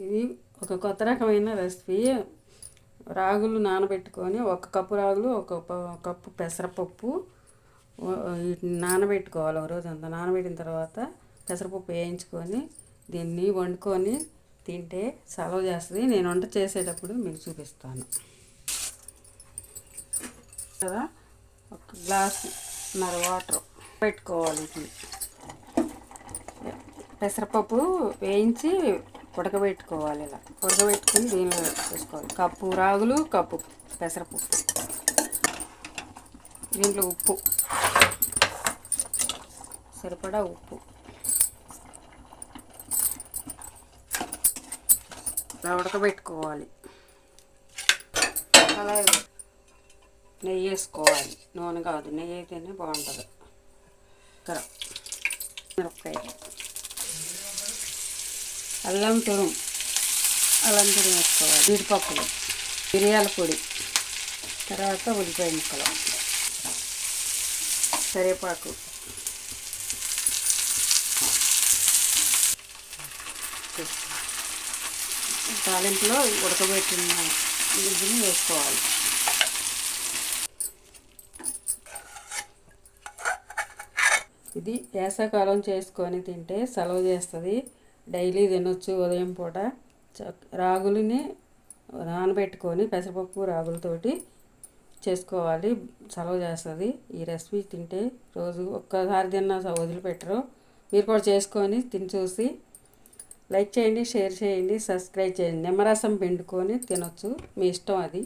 ఇది ఒక కొత్త రకమైన రెసిపీ. రాగులు నానబెట్టుకొని 1 కప్పు రాగులు, 1 కప్పు పెసరపప్పు వీటిని నానబెట్టుకోవాలి. ఒక రోజంతా నానబెట్టిన తర్వాత పెసరపప్పు వేయించుకొని దీన్ని వండుకొని తింటే చలవ చేస్తుంది. నేను వంట చేసేటప్పుడు మీకు చూపిస్తాను కదా. 1 గ్లాసున్నర వాటర్ పెట్టుకోవాలి. పెసరపప్పు వేయించి ఉడకబెట్టుకోవాలి. ఇలా ఉడకబెట్టుకుని దీనిలో వేసుకోవాలి. కప్పు రాగులు, కప్పు పెసరపప్పు, దీంట్లో ఉప్పు సరిపడా ఉప్పు, ఇలా ఉడకబెట్టుకోవాలి. అలాగే నెయ్యి వేసుకోవాలి. నూనె కాదు, నెయ్యి అయితేనే బాగుంటుంది. మిరపకాయ, అల్లం తురుము వేసుకోవాలి. జీడిపప్పులు, మిరియాల పొడి, తర్వాత ఉల్లిపాయ ముక్కలు, కరివేపాకు, తాలింపులో ఉడకబెట్టిన గుజ్జుని వేసుకోవాలి. ఇది వేసవకాలం చేసుకొని తింటే చలవ చేస్తుంది. డైలీ తినొచ్చు. ఉదయం పూట రాగులని నానబెట్టుకొని పెసరపప్పు రాగులతోటి చేసుకోవాలి. చలవ చేస్తుంది. ఈ రెసిపీ తింటే రోజు ఒక్కసారి తిన్నా వదిలిపెట్టరు. మీరు కూడా చేసుకొని తిని చూసి లైక్ చేయండి, షేర్ చేయండి, సబ్స్క్రైబ్ చేయండి. నిమ్మరసం పిండుకొని తినొచ్చు, మీ ఇష్టం అది.